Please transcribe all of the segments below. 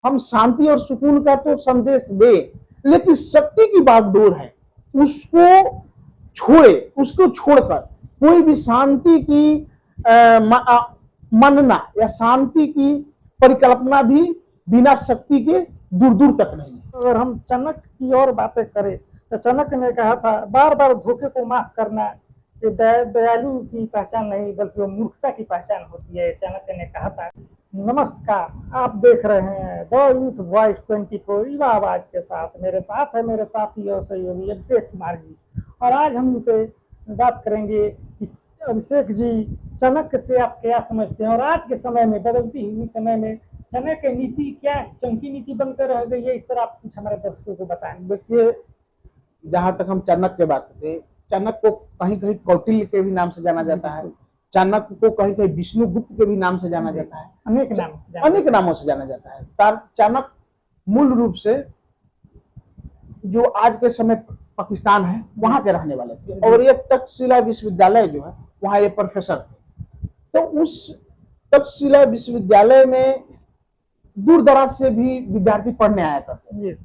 हम शांति और सुकून का तो संदेश दे, लेकिन शक्ति की बागडोर है, उसको छोड़े, उसको छोड़कर कोई भी शांति की मनना या शांति की परिकल्पना भी बिना शक्ति के दूर दूर तक नहीं है। अगर हम चाणक्य की और बातें करें तो चाणक्य ने कहा था बार बार धोखे को माफ करना ये दयालु की पहचान नहीं बल्कि वो मूर्खता की पहचान होती है, चाणक्य ने कहा था। नमस्कार, आप देख रहे हैं द यूथ वॉइस 24 युवा आवाज के साथ। मेरे साथ है मेरे साथी और सहयोगी अभिषेक कुमार जी, और आज हम इनसे बात करेंगे कि अभिषेक जी, चाणक्य से आप क्या समझते हैं और आज के समय में, बदलती हुई समय में चाणक्य नीति क्या चंकी नीति बनकर रह गई है, इस पर आप कुछ हमारे दर्शकों को बताएं। देखिए, जहां तक हम चाणक्य की बात करते हैं, चाणक्य को कहीं कहीं कौटिल्य के भी नाम से जाना जाता है, चाणक्य को कहीं कहीं विष्णुगुप्त के भी नाम से जाना जाता है, अनेक नामों से जाना जाता है। चाणक्य मूल रूप से जो आज के समय पाकिस्तान है वहां के रहने वाले थे, और एक तक्षशिला विश्वविद्यालय जो है वहां ये प्रोफेसर थे। तो उस तक्षशिला विश्वविद्यालय में दूर दराज से भी विद्यार्थी पढ़ने आया करते थे,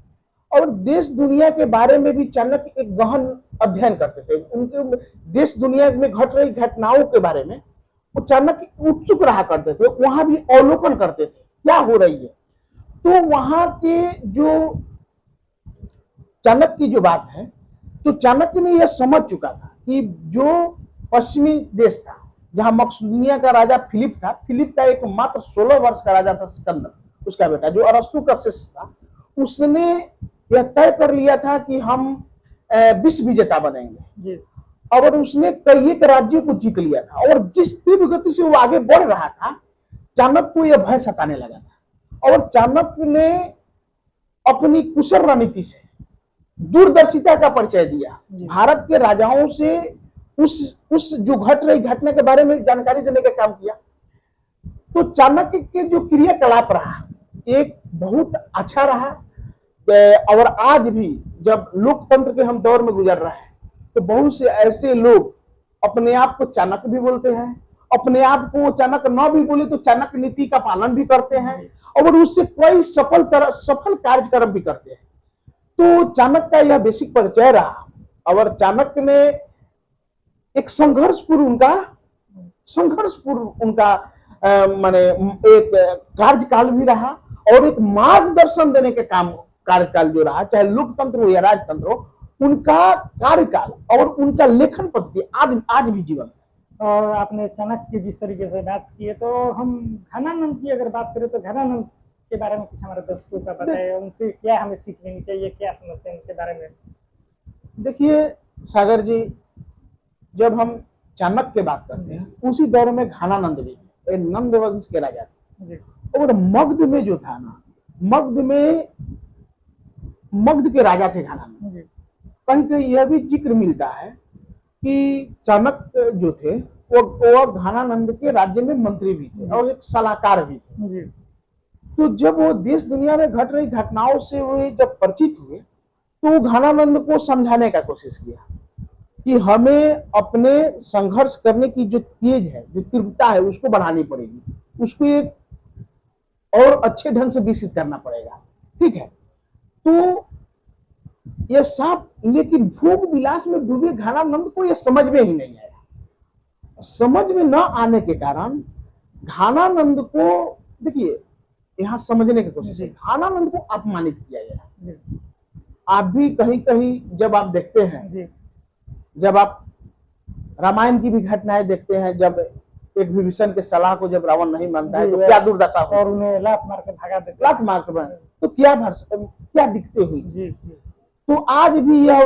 और देश दुनिया के बारे में भी चाणक्य एक गहन अध्ययन करते थे। उनके देश दुनिया में घट रही घटनाओं के बारे में वो चाणक्य उत्सुक रहा करते थे, वहां भी अवलोकन करते थे क्या हो रही है। तो वहां के जो चाणक्य की जो बात है, तो चाणक्य ने यह समझ चुका था कि जो पश्चिमी देश था, जहां मकदूनिया का राजा फिलिप था, फिलिप का एक मात्र 16 वर्ष का राजा था सिकंदर, उसका बेटा जो अरस्तु का शिष्य था, उसने यह तय कर लिया था कि हम विश्व विजेता बनेंगे, और उसने कई एक राज्यों को जीत लिया था। और जिस तीव्र गति से वो आगे बढ़ रहा था, चाणक्य को यह भय सताने लगा था, और चाणक्य ने अपनी कुशल रणनीति से दूरदर्शिता का परिचय दिया, भारत के राजाओं से उस जो घट रही घटना के बारे में जानकारी देने का काम किया। तो चाणक्य के जो क्रियाकलाप रहा एक बहुत अच्छा रहा, और आज भी जब लोकतंत्र के हम दौर में गुजर रहे हैं, तो बहुत से ऐसे लोग अपने आप को चाणक्य भी बोलते हैं, अपने आप को चाणक्य न भी बोले तो चाणक्य नीति का पालन भी करते हैं, और उससे कई सफल कार्यक्रम भी करते हैं। तो चाणक्य का यह बेसिक परिचय रहा, और चाणक्य ने एक संघर्षपूर्ण उनका माने एक कार्यकाल भी रहा, और एक मार्गदर्शन देने के काम कार्यकाल जो रहा, चाहे लोकतंत्र हो या राजतंत्र हो, उनका कार्यकाल और उनका लेखन पद्धति आज भी जीवन है। और आपने चाणक्य की जिस तरीके से बात की है, तो हम घनानंद की अगर बात करें तो घनानंद के बारे में कुछ हमारे दर्शकों का बताइए, उनसे क्या हमें सीख लेनी चाहिए, क्या समझते हैं उनके बारे में। देखिए सागर जी, जब हम चाणक्य की बात करते हैं, उसी दौर में घनानंद भी नंद वंश के राजा थे, और मगध में जो था ना, मगध के राजा थे घनानंद। कहीं कहीं यह भी जिक्र मिलता है कि चाणक्य जो थे वो घनानंद के राज्य में मंत्री भी थे और एक सलाहकार भी थे। तो जब वो देश दुनिया में घट रही घटनाओं से वो जब परिचित हुए, तो घनानंद को समझाने का कोशिश किया कि हमें अपने संघर्ष करने की जो तेज है, जो तीव्रता है, उसको बढ़ानी पड़ेगी, उसको एक और अच्छे ढंग से विकसित करना पड़ेगा। ठीक है, तो यह साफ, लेकिन भोग विलास में डूबे घनानंद को यह समझ में ही नहीं आया। समझ में न आने के कारण घनानंद को, देखिए यहां समझने की कोशिश है, घनानंद को अपमानित किया गया। आप भी कहीं कहीं जब आप देखते हैं, जब आप रामायण की भी घटनाएं देखते हैं, जब एक विभीषण के सलाह को जब रावण नहीं मानता है तो क्या दुर्दशा होती है, और उन्हें लात मार के भगा देते, लात मार के, तो क्या दिखते हुई। तो आज भी यह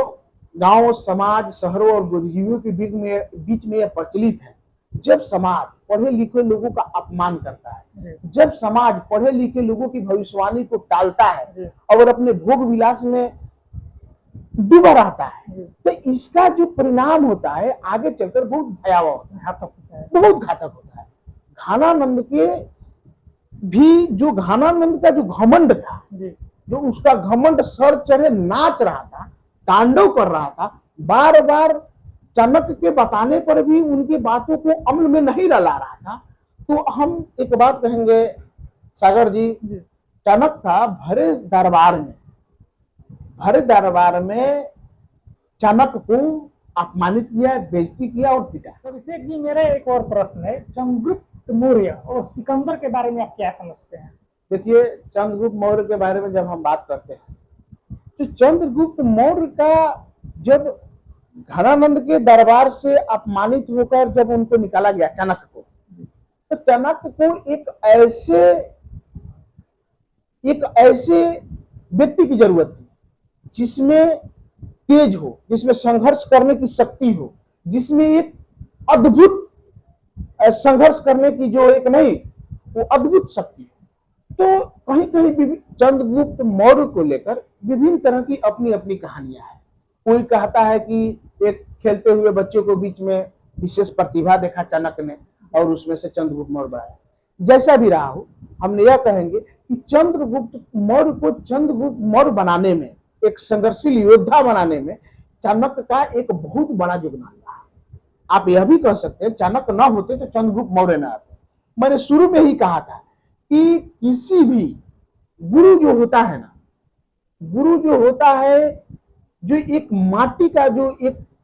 गांव, समाज, शहरों और बुद्धिजीवियों के बीच में यह प्रचलित है। जब समाज पढ़े लिखे लोगों का अपमान करता है, जब समाज पढ़े लिखे लोगों की भविष्यवाणी को टालता है और अपने भोग विलास में डूबा रहता है, तो इसका जो परिणाम होता है आगे चलकर बहुत भयावह होता है, बहुत घातक होता है। घनानंद के भी, जो घनानंद का जो घमंड था, जो उसका घमंड सर चढ़े नाच रहा था, तांडव कर रहा था, बार बार चाणक्य के बताने पर भी उनकी बातों को अमल में नहीं ला रहा था। तो हम एक बात कहेंगे सागर जी, चाणक्य था, भरे दरबार में चाणक्य को अपमानित किया, बेइज्जती किया और पीटा। तो अभिषेक जी, मेरा एक और प्रश्न है, चंद्रगुप्त मौर्य और सिकंदर के बारे में आप क्या समझते हैं? देखिए, चंद्रगुप्त मौर्य के बारे में जब हम बात करते हैं तो चंद्रगुप्त मौर्य का जब घनानंद के दरबार से अपमानित होकर जब उनको निकाला गया चाणक्य को, तो चाणक्य को एक ऐसे व्यक्ति की जरूरत थी जिसमें तेज हो, जिसमें संघर्ष करने की शक्ति हो, जिसमें एक अद्भुत संघर्ष करने की जो एक नहीं, वो अद्भुत शक्ति। तो कहीं कहीं चंद्रगुप्त मौर्य को लेकर विभिन्न तरह की अपनी अपनी कहानियां हैं। कोई कहता है कि एक खेलते हुए बच्चे को बीच में विशेष प्रतिभा देखा चाणक्य ने और उसमें से चंद्रगुप्त मौर्य बनाया। जैसा भी रहा हो, हमने यह कहेंगे कि चंद्रगुप्त मौर्य को चंद्रगुप्त मौर्य बनाने में, एक संघर्षशील योद्धा बनाने में चाणक्य का एक बहुत बड़ा योगदान रहा। आप यह भी कह सकते हैं चाणक्य न होते तो चंद्रगुप्त मौर्य न आते। मैंने शुरू में ही कहा था कि किसी भी गुरु जो होता है ना, गुरु जो होता है, जो एक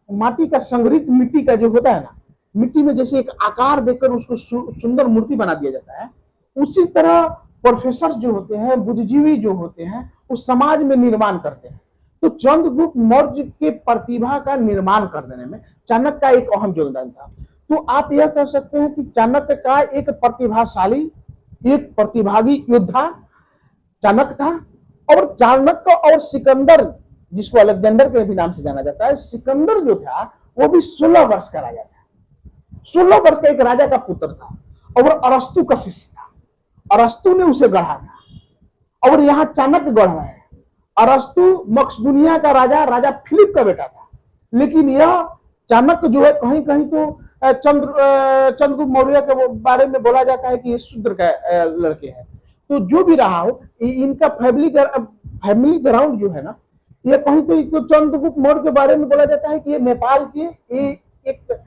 माटी का संग्रहित मिट्टी का जो होता है ना, मिट्टी में जैसे एक आकार देकर उसको सुंदर मूर्ति बना दिया जाता है, उसी तरह प्रोफेसर जो होते हैं, बुद्धिजीवी जो होते हैं, वो समाज में निर्माण करते हैं। तो चंद्रगुप्त मौर्य के प्रतिभा का निर्माण कर देने में चाणक्य का एक अहम योगदान था। तो आप यह कह सकते हैं कि चाणक्य का एक प्रतिभाशाली, एक प्रतिभागी योद्धा चाणक्य था। और चाणक्य और सिकंदर, जिसको अलेक्जेंडर के भी नाम से जाना जाता है, सिकंदर जो था वो भी 16 वर्ष का राजा था। 16 वर्ष का एक राजा का पुत्र था और अरस्तु का शिष्य था। अरस्तु ने उसे गढ़ा था और यहाँ चाणक्य गढ़ रहा है। अरस्तु मकदूनिया का राजा फिलिप का बेटा था, लेकिन यह चाणक्य जो है कहीं कहीं तो चंद्रगुप्त मौर्य के बारे में बोला जाता है कि ये शूद्र का लड़के हैं। तो जो भी रहा हो, इनका फैमिली ग्राउंड जो है ना, ये कहीं तो चंद्रगुप्त मौर्य के बारे में बोला जाता है कि ये नेपाल के एक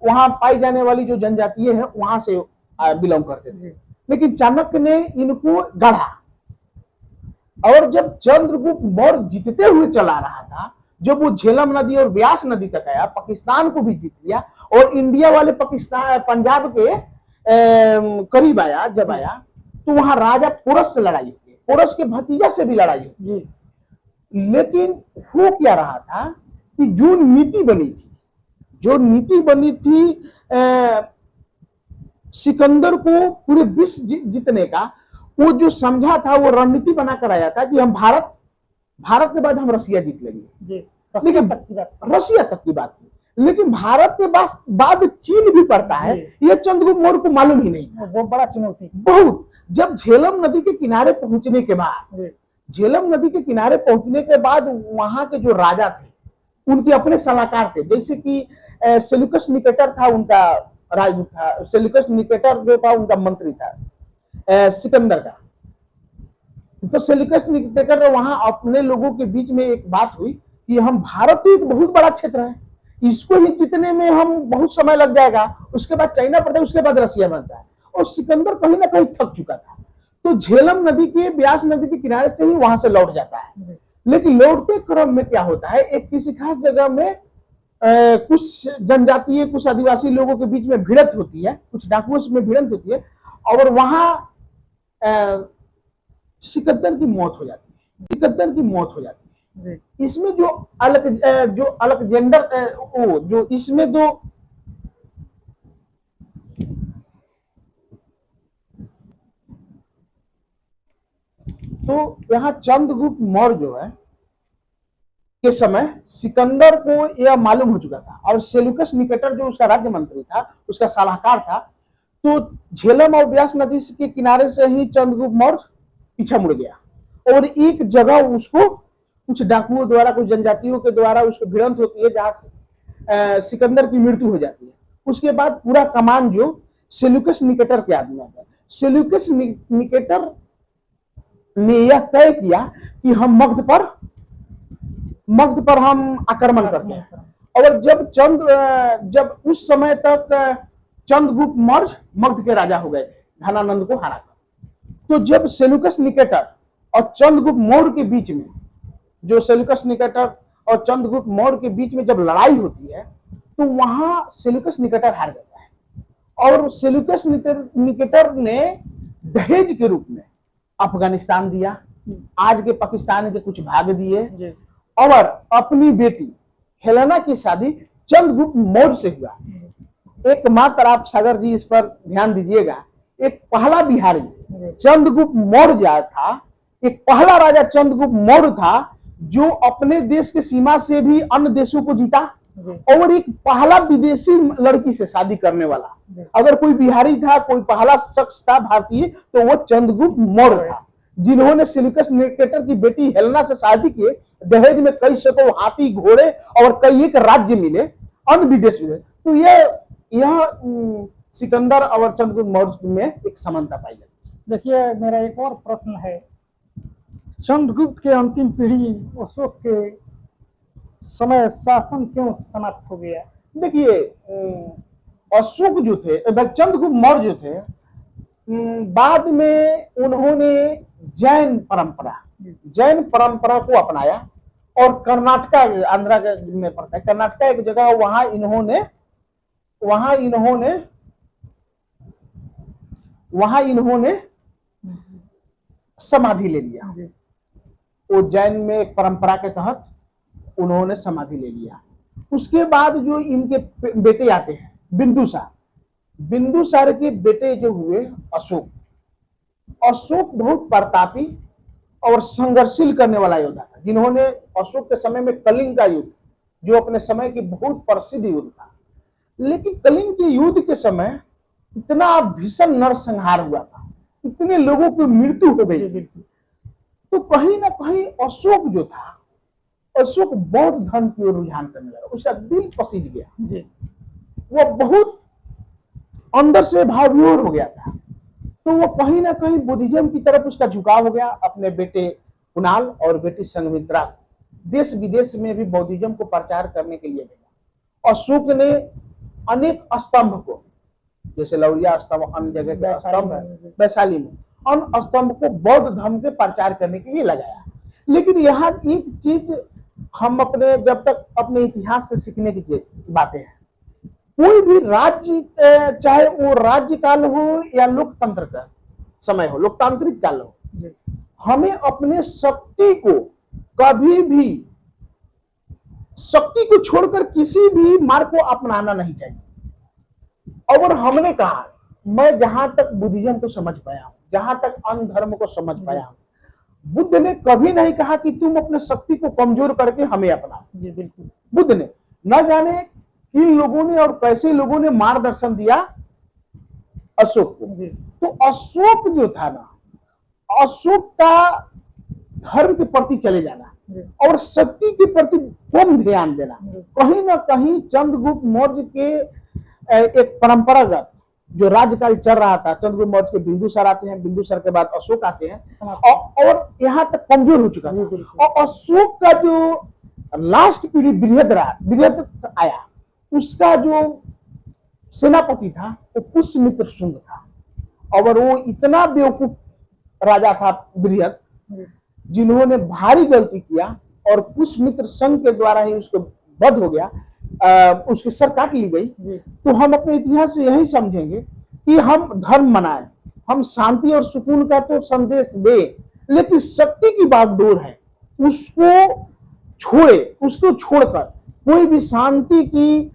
वहां पाई जाने वाली जो जनजातीय है वहां से बिलोंग करते थे। लेकिन चाणक्य ने इनको गढ़ा और जब चंद्रगुप्त मौर्य जीतते हुए चला रहा था, जब वो झेलम नदी और ब्यास नदी तक आया, पाकिस्तान को भी जीत लिया और इंडिया वाले पंजाब के करीब आया, जब आया तो वहां राजा पोरस से लड़ाई हुई, पोरस के भतीजा से भी लड़ाई हुई। लेकिन हो क्या रहा था कि जो नीति बनी थी सिकंदर को पूरे विश्व जीतने का, वो जो समझा था, वो रणनीति बनाकर आया था कि हम भारत के बाद हम रसिया जीत लेंगे। लेकिन रसिया तक की बात थी, लेकिन भारत के बाद चीन भी पड़ता है, यह चंद्रगुप्त मौर्य को मालूम ही नहीं था। वो बड़ा चुनौती बहुत। जब झेलम नदी के किनारे पहुंचने के बाद वहां के जो राजा थे उनके अपने सलाहकार थे, जैसे कि सेल्यूकस निकेटर था, उनका राजदूत था। सेल्यूकस निकेटर जो था उनका मंत्री था सिकंदर का। तो सेल्यूकस निकेटर वहां अपने लोगों के बीच में एक बात हुई कि हम भारत तो एक बहुत बड़ा क्षेत्र है, इसको ही जीतने में हम बहुत समय लग जाएगा, उसके बाद चाइना पड़ता है, उसके बाद रसिया बनता है। और सिकंदर कहीं ना कहीं थक चुका था, तो झेलम नदी के, ब्यास नदी के किनारे से ही वहां से लौट जाता है। लेकिन लौटते क्रम में क्या होता है, एक किसी खास जगह में कुछ जनजातीय, कुछ आदिवासी लोगों के बीच में भिड़ंत होती है, कुछ डाकुओं में भिड़ंत होती है और वहां सिकंदर की मौत हो जाती है। इसमें जो अलेक्जेंडर जो इसमें दो तो यहाँ चंद्रगुप्त मौर्य जो है के समय सिकंदर को यह मालूम हो चुका था और सेल्यूकस निकेटर जो उसका राज्य मंत्री था, उसका सलाहकार था। तो झेलम और ब्यास नदी के किनारे से ही चंद्रगुप्त मौर्य पीछा मुड़ गया और एक जगह उसको कुछ डाकुओं द्वारा, कुछ जनजातियों के द्वारा उसको भिड़ंत होती है, जहां सिकंदर की मृत्यु हो जाती है। उसके बाद पूरा कमान जो सेल्यूकस निकेटर के आदमी आता है। सेल्यूकस निकेटर ने यह तय किया कि हम मगध पर हम आक्रमण करते हैं। और जब उस समय तक चंद्रगुप्त मौर्य मगध के राजा हो गए थे, घनानंद को हराकर। तो जब सेल्यूकस निकेटर और चंद्रगुप्त मौर्य के बीच में, जो सेल्यूकस निकेटर और चंद्रगुप्त मौर्य के बीच में जब लड़ाई होती है तो वहां सेल्यूकस निकेटर हार जाता है और सेल्यूकस निकेटर ने दहेज के रूप में अफगानिस्तान दिया, आज के पाकिस्तान के कुछ भाग दिए और अपनी बेटी हेलेना की शादी चंद्रगुप्त मौर्य से हुआ। एकमात्र आप सागर जी इस पर ध्यान दीजिएगा, एक पहला बिहारी चंद्रगुप्त मौर्य था, एक पहला राजा चंद्रगुप्त मौर्य था जो अपने देश की सीमा से भी अन्य देशों को जीता और एक पहला विदेशी लड़की से शादी करने वाला। अगर कोई बिहारी था, कोई पहला शख्स था भारतीय, तो वो चंद्रगुप्त मौर्य था, जिन्होंने सेल्यूकस निकेटर की बेटी हेलेना से शादी किए। दहेज में कई सौ हाथी, घोड़े और कई एक राज्य मिले, अन्य विदेश मिले। तो यह सिकंदर और चंद्रगुप्त मौर्य में एक समानता पाई जाती। देखिए, मेरा एक और प्रश्न है, चंद्रगुप्त के अंतिम पीढ़ी अशोक के समय शासन क्यों समाप्त हो गया? देखिए, अशोक जो थे, चंद्रगुप्त मौर्य जो थे, बाद में उन्होंने जैन परंपरा को अपनाया और कर्नाटका, आंध्रा में पड़ता है कर्नाटका एक जगह, वहां इन्होंने समाधि ले लिया। वो जैन में एक परंपरा के तहत उन्होंने समाधि ले लिया। उसके बाद जो इनके बेटे आते हैं, बिंदुसार के बेटे जो हुए अशोक बहुत प्रतापी और संघर्षशील करने वाला योद्धा था, जिन्होंने अशोक के समय में कलिंग का युद्ध, जो अपने समय की बहुत प्रसिद्ध युद्ध था, लेकिन कलिंग के युद्ध के समय इतना भीषण नरसंहार हुआ था, इतने लोगों की मृत्यु हो गई, तो कहीं ना कहीं अशोक जो था, अशोक बौद्ध धर्म की ओर रुझान करने लगा, उसका दिल पसीज गया, वो बहुत अंदर से भावविभोर हो गया था, तो वो कहीं ना कहीं बुद्धिज्म की तरफ उसका झुकाव हो गया। अपने बेटे कुणाल और बेटी संघमित्रा देश विदेश में भी बौद्धिज्म को प्रचार करने के लिए भेजा। अशोक ने अनेक स्तंभ को, जैसे लौरिया स्तंभ, अन्य जगह के स्तंभ है, वैशाली में अन्य स्तंभ को बौद्ध धर्म के प्रचार करने के लिए लगाया। लेकिन यहाँ एक चीज हम जब तक अपने इतिहास से सीखने की बातें हैं, कोई भी राज्य, चाहे वो राज्य काल हो या लोकतंत्र का समय हो, लोकतांत्रिक काल हो, हमें अपने शक्ति को छोड़कर किसी भी मार्ग को अपनाना नहीं चाहिए। और हमने कहा, मैं जहां तक बुद्धिज्म को समझ पाया हूं, जहां तक अन्य धर्म को समझ पाया हूं, बुद्ध ने कभी नहीं कहा कि तुम अपने शक्ति को कमजोर करके हमें अपनाओ। बिल्कुल, बुद्ध ने न जाने किन लोगों ने और कैसे लोगों ने मार्गदर्शन दिया अशोक को। तो अशोक जो था ना, अशोक का धर्म के प्रति चले जाना और शक्ति के प्रति कम ध्यान देना, कहीं ना कहीं चंद्रगुप्त मौर्य के एक परंपरागत जो राज्यकाल चल रहा था, चंद्रगुप्त मौर्य के बिंदुसार आते हैं, बिंदुसार के बाद अशोक आते हैं, और यहाँ तक कमजोर हो चुका था। और अशोक का जो लास्ट पीढ़ी बृहद आया, उसका जो सेनापति था वो पुष्यमित्र शुंग था, और वो इतना बेवकूफ राजा था बृहद, जिन्होंने भारी गलती किया और पुष्यमित्र संघ के द्वारा ही उसको वध हो गया, उसकी सर काट ली गई। तो हम अपने इतिहास से यही समझेंगे कि हम धर्म मनाएं, हम शांति और सुकून का तो संदेश दे, लेकिन शक्ति की बागडोर है, उसको छोड़कर कोई भी शांति की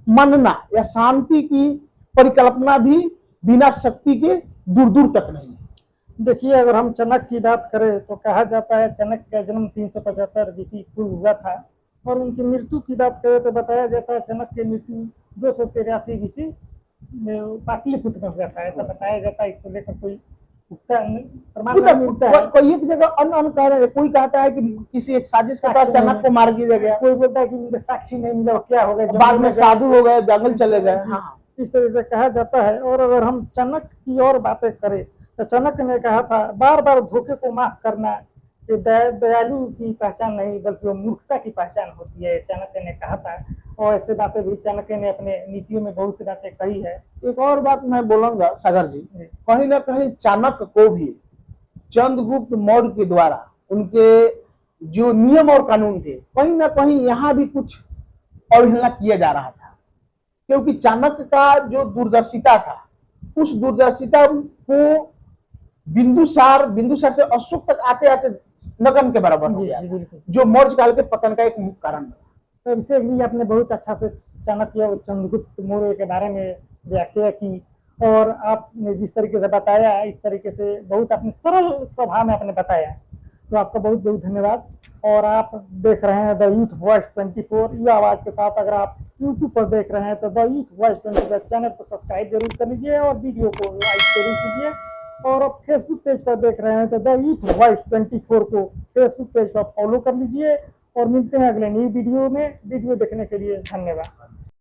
मानना या शांति की परिकल्पना भी बिना शक्ति के दूर दूर तक नहीं है। देखिए, अगर हम चाणक्य की बात करें तो कहा जाता है चाणक्य का जन्म 375 BC पूर्व हुआ था, और उनकी मृत्यु की बात करें तो बताया जाता है चाणक्य की मृत्यु 283 BC में पाटलिपुत्र में हुआ था, ऐसा बताया जाता है। इसको लेकर कोई प्रमाण नहीं मिलता है। कोई एक जगह अन्य कह रहे हैं, कोई कहता है कि किसी एक साजिश के तहत चाणक्य को मार दिया गया, कोई बोलता है कि उनके साक्षी नहीं मिला, क्या हो गया, बाद में साधु हो गए, जंगल चले गए। हाँ, इस तरह से कहा जाता है। और अगर हम चाणक्य की और बातें करें तो चाणक्य ने कहा था, बार बार धोखे को माफ करना ये दयालु की पहचान नहीं बल्कि वो मूर्खता की पहचान होती है, चाणक्य ने कहा था। और ऐसे बातें भी चाणक्य ने अपने नीतियों में बहुत सी बातें कही है। एक और बात मैं बोलूंगा सागर जी, कहीं ना कहीं चाणक्य को भी चंद्रगुप्त मौर्य के द्वारा उनके जो नियम और कानून थे, कहीं ना कहीं यहाँ भी कुछ अवहेलना किया जा रहा था, क्योंकि चाणक्य का जो दूरदर्शिता था, उस दूरदर्शिता को बिंदुसार से अशोक तक आते आते नगन के बराबर हो जी गया, जी बिल्कुल। जो मौर्य काल के पतन का एक मुख्य कारण था। तो अभिषेक जी आपने बहुत अच्छा से चाणक्य और चंद्रगुप्त मौर्य के बारे में व्याख्या की, और आपने जिस तरीके से बताया, इस तरीके से बहुत अपनी सरल स्वभाव में आपने बताया, तो आपका बहुत बहुत धन्यवाद। और आप देख रहे हैं द यूथ वॉइस 24 युवा आवाज के साथ। अगर आप यूट्यूब पर देख रहे हैं तो द यूथ वॉइस 24 चैनल को सब्सक्राइब जरूर कर लीजिए और वीडियो को लाइक जरूर कीजिए। और आप फेसबुक पेज पर देख रहे हैं तो द यूथ वॉइस 24 को फेसबुक पेज पर फॉलो कर लीजिए। और मिलते हैं अगले नई वीडियो में। वीडियो देखने के लिए धन्यवाद।